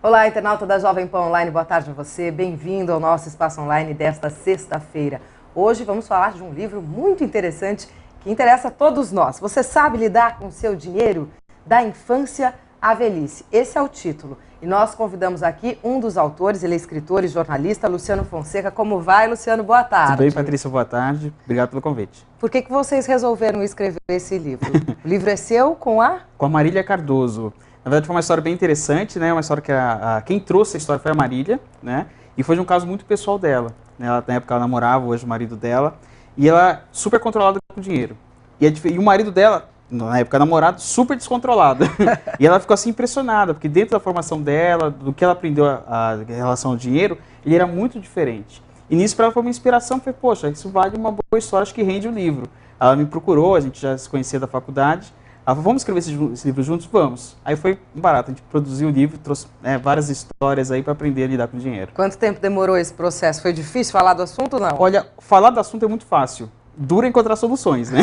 Olá, internauta da Jovem Pan Online, boa tarde a você. Bem-vindo ao nosso Espaço Online desta sexta-feira. Hoje vamos falar de um livro muito interessante que interessa a todos nós. Você sabe lidar com o seu dinheiro? Da infância à velhice. Esse é o título. E nós convidamos aqui um dos autores, ele é escritor e jornalista, Luciano Fonseca. Como vai, Luciano? Boa tarde. Tudo bem, Patrícia? Boa tarde. Obrigado pelo convite. Por que vocês resolveram escrever esse livro? O livro é seu com a? Com a Marília Cardoso. Na verdade, foi uma história bem interessante, né? Uma história que quem trouxe a história foi a Marília, né? E foi de um caso muito pessoal dela, né? Na época ela namorava, hoje o marido dela, e ela super controlada com o dinheiro. E o marido dela, na época namorado, super descontrolado. E ela ficou assim impressionada, porque dentro da formação dela, do que ela aprendeu em relação ao dinheiro, ele era muito diferente. E nisso para ela foi uma inspiração, falei, poxa, isso vale uma boa história, acho que rende o livro. Ela me procurou, a gente já se conhecia da faculdade. Ela falou, vamos escrever esse livro juntos? Vamos. Aí foi barato, a gente produziu o livro, trouxe várias histórias aí para aprender a lidar com o dinheiro. Quanto tempo demorou esse processo? Foi difícil falar do assunto ou não? Olha, falar do assunto é muito fácil. Dura encontrar soluções, né?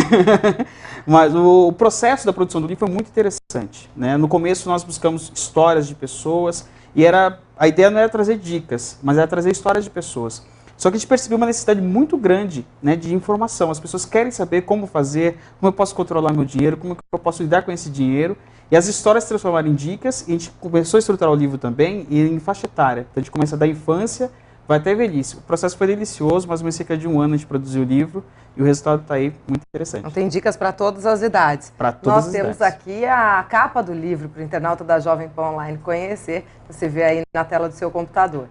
Mas o processo da produção do livro foi muito interessante, né? No começo nós buscamos histórias de pessoas e a ideia não era trazer dicas, mas era trazer histórias de pessoas. Só que a gente percebeu uma necessidade muito grande, né, de informação. As pessoas querem saber como fazer, como eu posso controlar meu dinheiro, como eu posso lidar com esse dinheiro. E as histórias se transformaram em dicas, e a gente começou a estruturar o livro também em faixa etária. Então a gente começa da infância, vai até a velhice. O processo foi delicioso, mais ou menos cerca de um ano a gente produziu o livro, e o resultado está aí muito interessante. Então tem dicas para todas as idades. Para todas as idades. Nós temos aqui a capa do livro para o internauta da Jovem Pan Online conhecer. Você vê aí na tela do seu computador.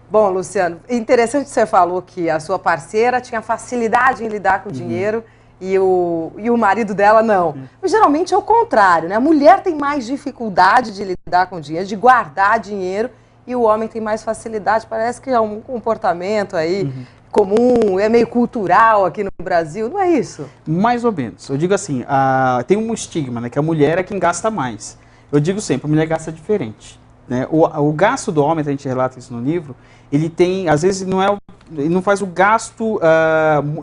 Bom, Luciano, interessante que você falou que a sua parceira tinha facilidade em lidar com o dinheiro e o marido dela não. Mas geralmente é o contrário, né? A mulher tem mais dificuldade de lidar com o dinheiro, de guardar dinheiro, e o homem tem mais facilidade. Parece que é um comportamento aí comum, é meio cultural aqui no Brasil, não é isso? Mais ou menos. Eu digo assim, tem um estigma, né, que a mulher é quem gasta mais. Eu digo sempre, a mulher gasta diferente. Né? O gasto do homem, a gente relata isso no livro, ele tem, às vezes, ele não faz o gasto,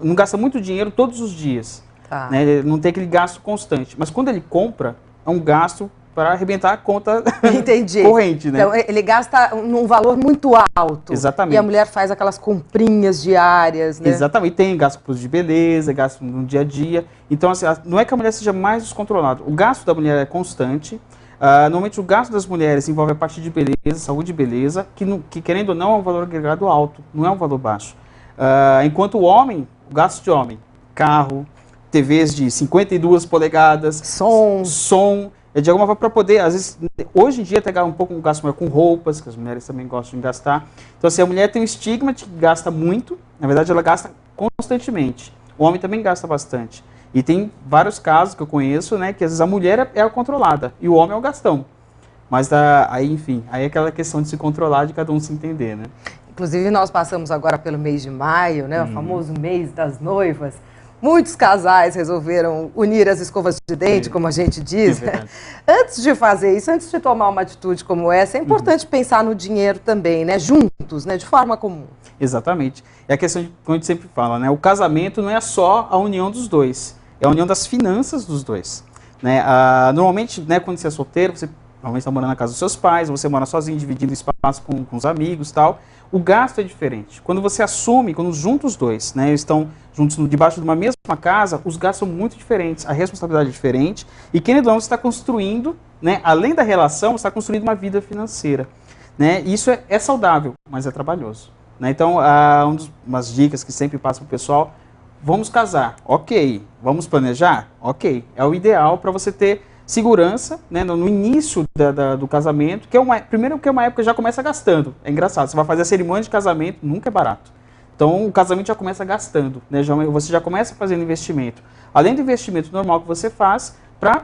não gasta muito dinheiro todos os dias. Tá. Né? Ele não tem aquele gasto constante. Mas quando ele compra, é um gasto para arrebentar a conta corrente. Né? Então, ele gasta num valor muito alto. Exatamente. E a mulher faz aquelas comprinhas diárias, né? Exatamente. Tem gasto com produtos de beleza, gasto no dia a dia. Então, assim, não é que a mulher seja mais descontrolada. O gasto da mulher é constante. Normalmente o gasto das mulheres envolve a parte de beleza, saúde e beleza, que querendo ou não é um valor agregado alto, não é um valor baixo. Enquanto o homem, o gasto de homem, carro, TVs de 52 polegadas, som, de alguma forma para poder, às vezes, hoje em dia até um pouco um gasto maior com roupas, que as mulheres também gostam de gastar. Então assim, a mulher tem um estigma de que gasta muito, na verdade ela gasta constantemente. O homem também gasta bastante. E tem vários casos que eu conheço, né, que às vezes a mulher é a controlada e o homem é o gastão. Mas aí, enfim, aí é aquela questão de se controlar, de cada um se entender, né? Inclusive nós passamos agora pelo mês de maio, né, o famoso mês das noivas. Muitos casais resolveram unir as escovas de dente, como a gente diz. Antes de fazer isso, antes de tomar uma atitude como essa, é importante pensar no dinheiro também, né, juntos, né, de forma comum. Exatamente. É a questão de, como a gente sempre fala, né, o casamento não é só a união dos dois, é a união das finanças dos dois. Né? Normalmente, né, quando você é solteiro, você normalmente está morando na casa dos seus pais, você mora sozinho, dividindo espaço com os amigos e tal. O gasto é diferente. Quando você assume, quando junta os dois, né, estão juntos debaixo de uma mesma casa, os gastos são muito diferentes, a responsabilidade é diferente. E querendo ou não, você está construindo, né, além da relação, você está construindo uma vida financeira. Né? E isso é saudável, mas é trabalhoso. Né? Então, umas dicas que sempre passo para o pessoal: vamos casar, ok. Vamos planejar, ok. É o ideal para você ter segurança, né, no início do casamento, primeiro que é uma época que já começa gastando. É engraçado, você vai fazer a cerimônia de casamento, nunca é barato. Então o casamento já começa gastando, né, você já começa fazendo investimento. Além do investimento normal que você faz para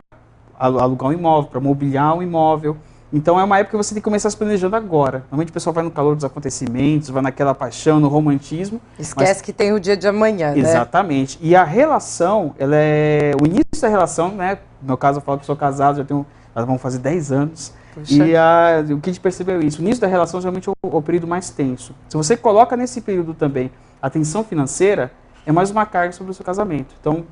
alugar um imóvel, para mobiliar um imóvel. Então é uma época que você tem que começar se planejando agora. Normalmente o pessoal vai no calor dos acontecimentos, vai naquela paixão, no romantismo. Esquece que tem o dia de amanhã, né? Exatamente. E a relação, o início da relação, né? No meu caso eu falo que sou casado, nós vamos fazer 10 anos. Puxa. E o que a gente percebeu é isso. O início da relação geralmente é o período mais tenso. Se você coloca nesse período também a tensão financeira, é mais uma carga sobre o seu casamento. Então,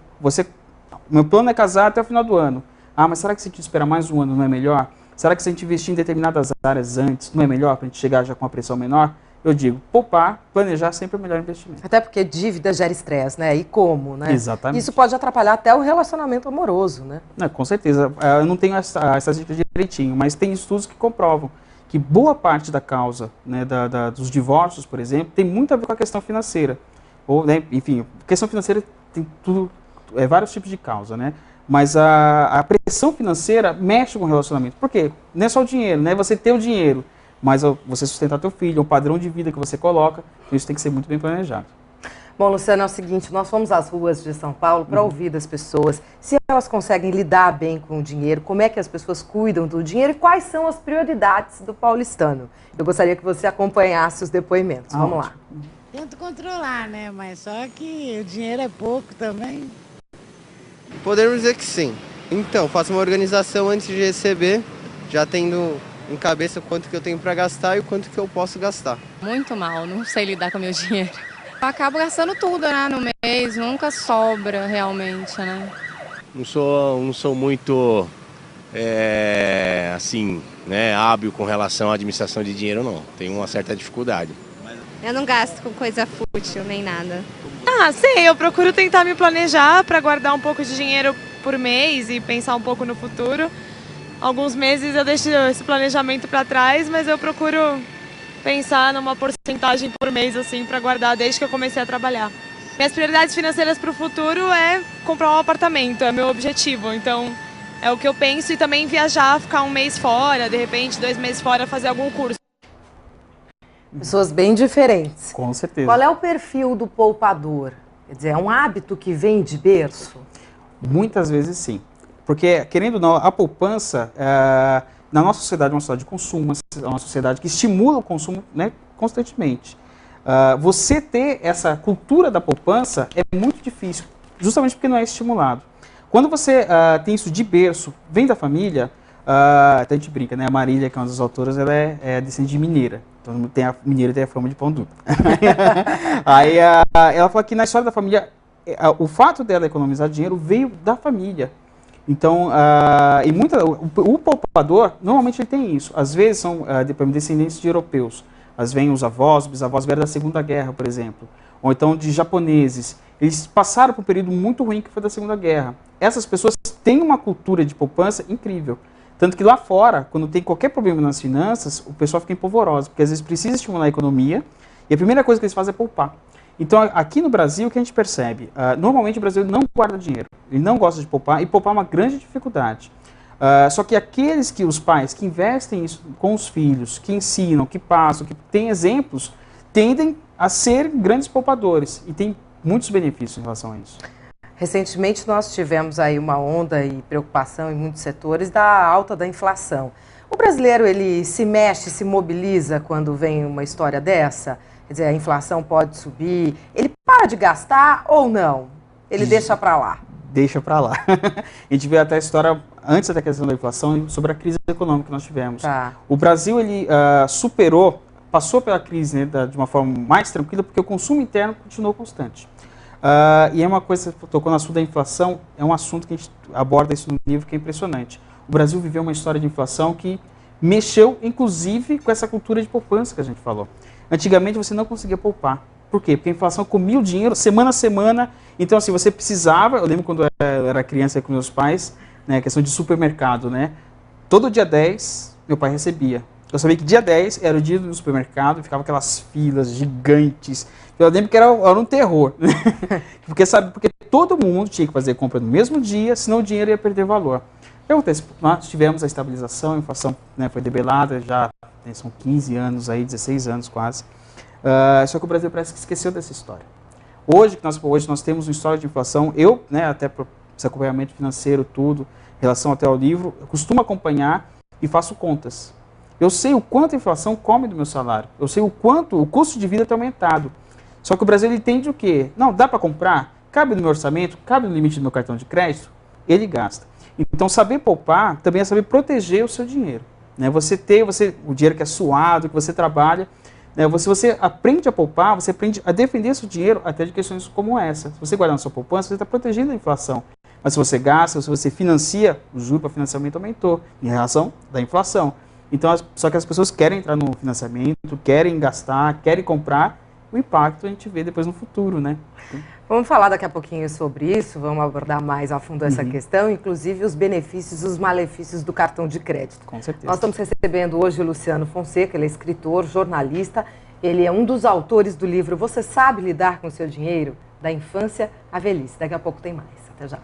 meu plano é casar até o final do ano. Mas será que se a gente esperar mais um ano não é melhor? Será que se a gente investir em determinadas áreas antes, não é melhor para a gente chegar já com uma pressão menor? Eu digo, poupar, planejar sempre é o melhor investimento. Até porque dívida gera estresse, né? E como, né? Exatamente. Isso pode atrapalhar até o relacionamento amoroso, né? Não, com certeza. Eu não tenho essa dica direitinho, mas tem estudos que comprovam que boa parte da causa, né, dos divórcios, por exemplo, tem muito a ver com a questão financeira. Ou, né, enfim, questão financeira tem tudo, vários tipos de causa, né? Mas a pressão financeira mexe com o relacionamento. Por quê? Não é só o dinheiro, né? Você ter o dinheiro, mas você sustentar teu filho, o padrão de vida que você coloca, isso tem que ser muito bem planejado. Bom, Luciano, é o seguinte, nós fomos às ruas de São Paulo para ouvir das pessoas se elas conseguem lidar bem com o dinheiro, como é que as pessoas cuidam do dinheiro e quais são as prioridades do paulistano. Eu gostaria que você acompanhasse os depoimentos. Vamos lá. Tento controlar, né? Mas só que o dinheiro é pouco também. Podemos dizer que sim. Então, faço uma organização antes de receber, já tendo em cabeça o quanto que eu tenho para gastar e o quanto que eu posso gastar. Muito mal, não sei lidar com o meu dinheiro. Eu acabo gastando tudo, né, no mês, nunca sobra realmente, né? Não sou muito, assim, né, hábil com relação à administração de dinheiro, não. Tenho uma certa dificuldade. Eu não gasto com coisa fútil, nem nada. Ah, sei, eu procuro tentar me planejar para guardar um pouco de dinheiro por mês e pensar um pouco no futuro. Alguns meses eu deixo esse planejamento para trás, mas eu procuro pensar numa porcentagem por mês assim para guardar desde que eu comecei a trabalhar. Minhas prioridades financeiras para o futuro é comprar um apartamento, é meu objetivo. Então é o que eu penso e também viajar, ficar um mês fora, de repente 2 meses fora, fazer algum curso. Pessoas bem diferentes. Com certeza. Qual é o perfil do poupador? Quer dizer, é um hábito que vem de berço? Muitas vezes sim. Porque, querendo ou não, a poupança, na nossa sociedade, é uma sociedade de consumo, é uma sociedade que estimula o consumo, né, constantemente. Você ter essa cultura da poupança é muito difícil, justamente porque não é estimulado. Quando você tem isso de berço, vem da família, até a gente brinca, né? A Marília, que é uma das autoras, ela é descendente de mineira. Então, mineira tem a fama de pão duro. Aí ela fala que na história da família, o fato dela economizar dinheiro veio da família. Então, o poupador, normalmente ele tem isso. Às vezes são descendentes de europeus. Às vezes vêm os avós, bisavós vieram da Segunda Guerra, por exemplo. Ou então de japoneses. Eles passaram por um período muito ruim que foi da Segunda Guerra. Essas pessoas têm uma cultura de poupança incrível. Tanto que lá fora, quando tem qualquer problema nas finanças, o pessoal fica empolvoroso, porque às vezes precisa estimular a economia, e a primeira coisa que eles fazem é poupar. Então, aqui no Brasil, o que a gente percebe? Normalmente o brasileiro não guarda dinheiro, ele não gosta de poupar, e poupar é uma grande dificuldade. Só que os pais que investem isso com os filhos, que ensinam, que passam, que têm exemplos, tendem a ser grandes poupadores, e tem muitos benefícios em relação a isso. Recentemente nós tivemos aí uma onda e preocupação em muitos setores da alta da inflação. O brasileiro, ele se mexe, se mobiliza quando vem uma história dessa? Quer dizer, a inflação pode subir, ele para de gastar ou não? Ele deixa para lá? Deixa para lá. A gente vê até a história, antes da questão da inflação, sobre a crise econômica que nós tivemos. Tá. O Brasil, ele passou pela crise, né, de uma forma mais tranquila, porque o consumo interno continuou constante. E é uma coisa, você tocou no assunto da inflação, é um assunto que a gente aborda isso no livro que é impressionante. O Brasil viveu uma história de inflação que mexeu, inclusive, com essa cultura de poupança que a gente falou. Antigamente você não conseguia poupar. Por quê? Porque a inflação comia o dinheiro semana a semana. Então, assim, você precisava, eu lembro quando eu era criança com meus pais, né, questão de supermercado, né? Todo dia 10, meu pai recebia. Eu sabia que dia 10 era o dia do supermercado e ficava aquelas filas gigantes. Eu lembro que era um terror. Porque todo mundo tinha que fazer compra no mesmo dia, senão o dinheiro ia perder valor. O que acontece? Nós tivemos a estabilização, a inflação, né, foi debelada, já são 15 anos, aí, 16 anos quase. Só que o Brasil parece que esqueceu dessa história. Hoje nós temos uma história de inflação, eu, né, até para esse acompanhamento financeiro, tudo, em relação até ao livro, eu costumo acompanhar e faço contas. Eu sei o quanto a inflação come do meu salário. Eu sei o quanto o custo de vida tem aumentado. Só que o Brasil ele entende o quê? Não, dá para comprar? Cabe no meu orçamento? Cabe no limite do meu cartão de crédito? Ele gasta. Então, saber poupar também é saber proteger o seu dinheiro. Né? O dinheiro que é suado, que você trabalha. Né? Você aprende a poupar, você aprende a defender seu dinheiro até de questões como essa. Se você guardar na sua poupança, você está protegendo a inflação. Mas se você gasta, se você financia, o juro para financiamento aumentou em relação da inflação. Então, só que as pessoas querem entrar no financiamento, querem gastar, querem comprar, o impacto a gente vê depois no futuro, né? Vamos falar daqui a pouquinho sobre isso, vamos abordar mais a fundo essa questão, inclusive os benefícios e os malefícios do cartão de crédito. Com certeza. Nós estamos recebendo hoje o Luciano Fonseca, ele é escritor, jornalista, ele é um dos autores do livro Você Sabe Lidar com o Seu Dinheiro? Da Infância à Velhice. Daqui a pouco tem mais. Até já.